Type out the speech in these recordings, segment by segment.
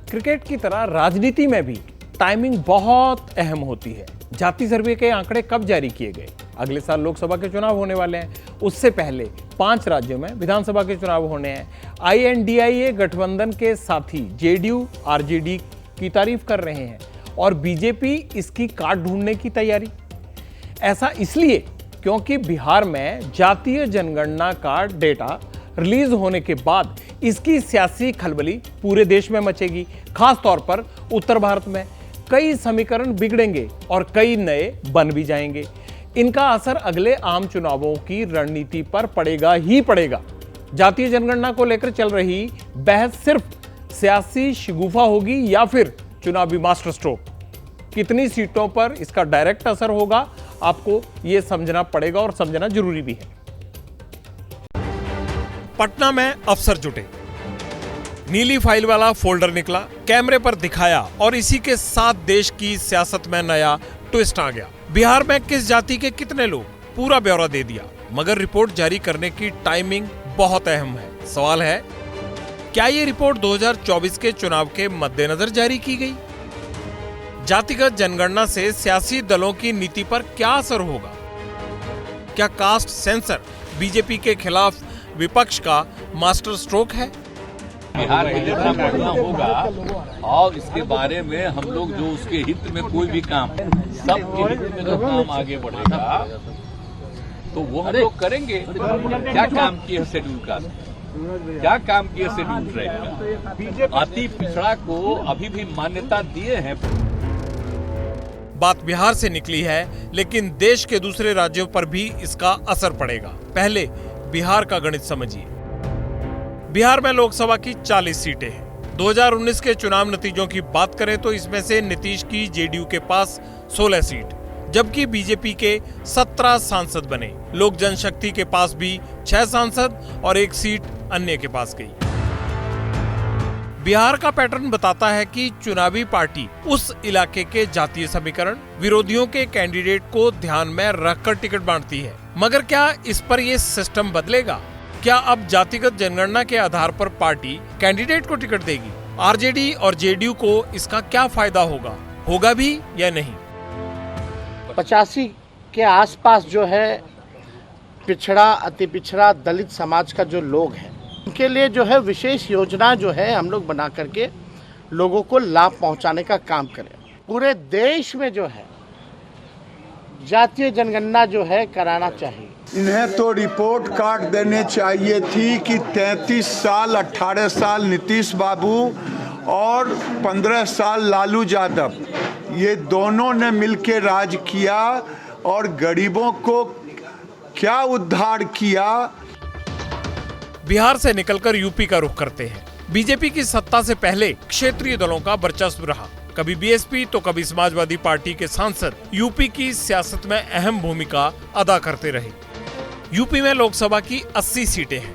Cricket की तरह राजनीति में भी टाइमिंग बहुत अहम होती है। जाति सर्वे के आंकड़े कब जारी किए गए? अगले साल लोकसभा के चुनाव होने वाले हैं, उससे पहले 5 राज्यों में विधानसभा के चुनाव होने हैं। INDIA गठबंधन के साथी JDU RJD की तारीफ कर रहे हैं और बीजेपी इसकी काट ढूंढने की तैयारी। ऐसा इसलिए क्योंकि बिहार में जातीय जनगणना का डेटा रिलीज होने के बाद इसकी सियासी खलबली पूरे देश में मचेगी। खास तौर पर उत्तर भारत में कई समीकरण बिगड़ेंगे और कई नए बन भी जाएंगे। इनका असर अगले आम चुनावों की रणनीति पर पड़ेगा ही पड़ेगा। जातीय जनगणना को लेकर चल रही बहस सिर्फ सियासी शिगुफा होगी या फिर चुनावी मास्टर स्ट्रोक? कितनी सीटों पर इसका डायरेक्ट असर होगा, आपको यह समझना पड़ेगा और समझना जरूरी भी है। पटना में अफसर जुटे, नीली फाइल वाला फोल्डर निकला, कैमरे पर दिखाया और इसी के साथ देश की सियासत में नया ट्विस्ट आ गया। बिहार में किस जाति के कितने लोग, पूरा ब्यौरा दे दिया, मगर रिपोर्ट जारी करने की टाइमिंग बहुत अहम है। सवाल है, क्या ये रिपोर्ट 2024 के चुनाव के मद्देनजर जारी की गई? जातिगत जनगणना से सियासी दलों की नीति पर क्या असर होगा? क्या कास्ट सेंसर बीजेपी के खिलाफ विपक्ष का मास्टर स्ट्रोक है? बिहार में जितना बढ़िया होगा और इसके बारे में हम लोग जो उसके हित में कोई भी काम, सबके हित में जो काम आगे बढ़ेगा तो वो हम लोग करेंगे। क्या काम किए शेड्यूल कास्ट, क्या काम किए शेड्यूल ट्राइब का, अति पिछड़ा को अभी भी मान्यता दिए हैं। बात बिहार से निकली है, लेकिन देश के दूसरे राज्यों पर भी इसका असर पड़ेगा। पहले बिहार का गणित समझिए। बिहार में लोकसभा की 40 सीटें हैं। 2019 के चुनाव नतीजों की बात करें तो इसमें से नीतीश की JDU के पास 16 सीट, जबकि बीजेपी के 17 सांसद बने। लोक जनशक्ति के पास भी 6 सांसद और 1 सीट अन्य के पास गई। बिहार का पैटर्न बताता है कि चुनावी पार्टी उस इलाके के जातीय समीकरण, विरोधियों के कैंडिडेट को ध्यान में रखकर टिकट बांटती है। मगर क्या इस पर यह सिस्टम बदलेगा? क्या अब जातिगत जनगणना के आधार पर पार्टी कैंडिडेट को टिकट देगी? RJD और JDU को इसका क्या फायदा होगा भी या नहीं? 85 के आसपास जो है पिछड़ा, अति पिछड़ा, दलित समाज का जो लोग हैं, उनके लिए जो है विशेष योजना जो है हम लोग बना करके लोगों को लाभ पहुंचाने का काम करें। पूरे देश में जो है जातीय जनगणना जो है कराना चाहिए। इन्हें तो रिपोर्ट कार्ड देने चाहिए थी कि 33 साल 18 साल नीतीश बाबू और 15 साल लालू यादव, ये दोनों ने मिलकर राज किया और गरीबों को क्या उद्धार किया। बिहार से निकलकर यूपी का रुख करते हैं। बीजेपी की सत्ता से पहले क्षेत्रीय दलों का वर्चस्व रहा। कभी BSP तो कभी समाजवादी पार्टी के सांसद यूपी की सियासत में अहम भूमिका अदा करते रहे। यूपी में लोकसभा की 80 सीटें हैं।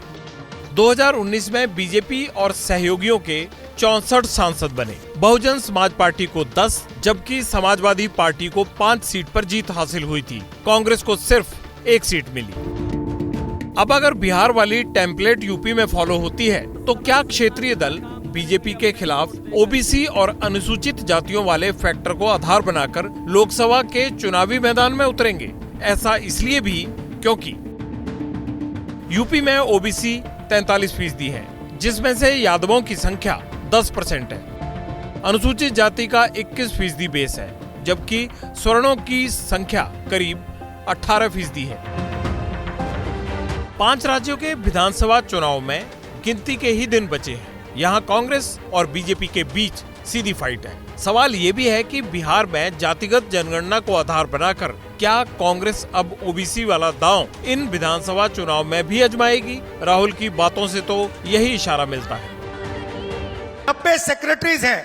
2019 में बीजेपी और सहयोगियों के 64 सांसद बने। बहुजन समाज पार्टी को 10, जबकि समाजवादी पार्टी को 5 सीट पर जीत हासिल हुई थी। कांग्रेस को सिर्फ 1 सीट मिली। अब अगर बिहार वाली टेम्पलेट यूपी में फॉलो होती है तो क्या क्षेत्रीय दल बीजेपी के खिलाफ OBC और अनुसूचित जातियों वाले फैक्टर को आधार बनाकर लोकसभा के चुनावी मैदान में उतरेंगे? ऐसा इसलिए भी क्योंकि यूपी में OBC 43% है, जिसमें से यादवों की संख्या 10% है। अनुसूचित जाति का 21% बेस है, जबकि स्वर्णों की संख्या करीब 18% है। 5 राज्यों के विधानसभा चुनाव में गिनती के ही दिन बचे हैं। यहाँ कांग्रेस और बीजेपी के बीच सीधी फाइट है। सवाल ये भी है कि बिहार में जातिगत जनगणना को आधार बनाकर क्या कांग्रेस अब OBC वाला दांव इन विधानसभा चुनाव में भी आजमाएगी? राहुल की बातों से तो यही इशारा मिलता है। 90 सेक्रेटरीज हैं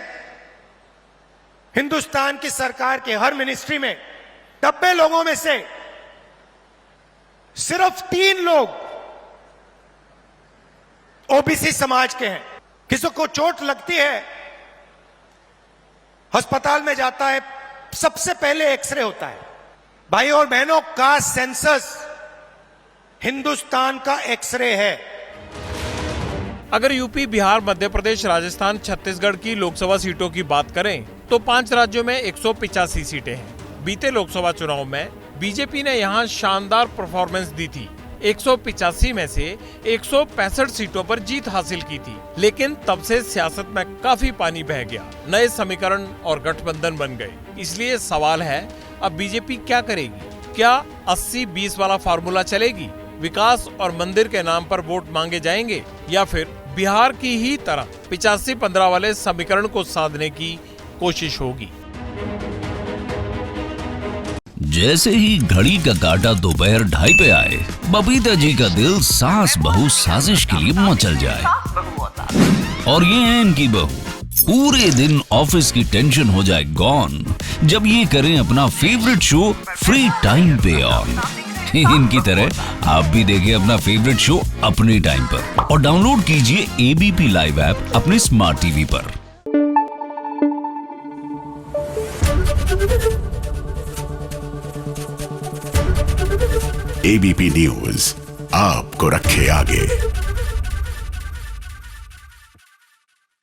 हिंदुस्तान की सरकार के हर मिनिस्ट्री में। 90 लोगों में से सिर्फ 3 लोग OBC समाज के हैं। किसी को चोट लगती है, अस्पताल में जाता है, सबसे पहले एक्सरे होता है। भाई और बहनों, का सेंसस हिंदुस्तान का एक्सरे है। अगर यूपी, बिहार, मध्य प्रदेश, राजस्थान, छत्तीसगढ़ की लोकसभा सीटों की बात करें तो 5 राज्यों में 185 सीटें हैं। बीते लोकसभा चुनाव में बीजेपी ने यहां शानदार परफॉर्मेंस दी थी। 185 में से 165 सीटों पर जीत हासिल की थी, लेकिन तब से सियासत में काफी पानी बह गया। नए समीकरण और गठबंधन बन गए। इसलिए सवाल है, अब बीजेपी क्या करेगी? क्या 80-20 वाला फार्मूला चलेगी? विकास और मंदिर के नाम पर वोट मांगे जाएंगे, या फिर बिहार की ही तरह 85-15 वाले समीकरण को साधने की कोशिश होगी? जैसे ही घड़ी का काटा दोपहर 2:30 पे आए, बबीता जी का दिल सास बहू साजिश के लिए मचल जाए। और ये है इनकी बहू, पूरे दिन ऑफिस की टेंशन हो जाए गॉन जब ये करें अपना फेवरेट शो फ्री टाइम पे ऑन। इनकी तरह आप भी देखिए अपना फेवरेट शो अपने टाइम पर और डाउनलोड कीजिए एबीपी लाइव ऐप अपने स्मार्ट टीवी पर। एबीपी न्यूज आपको रखे आगे।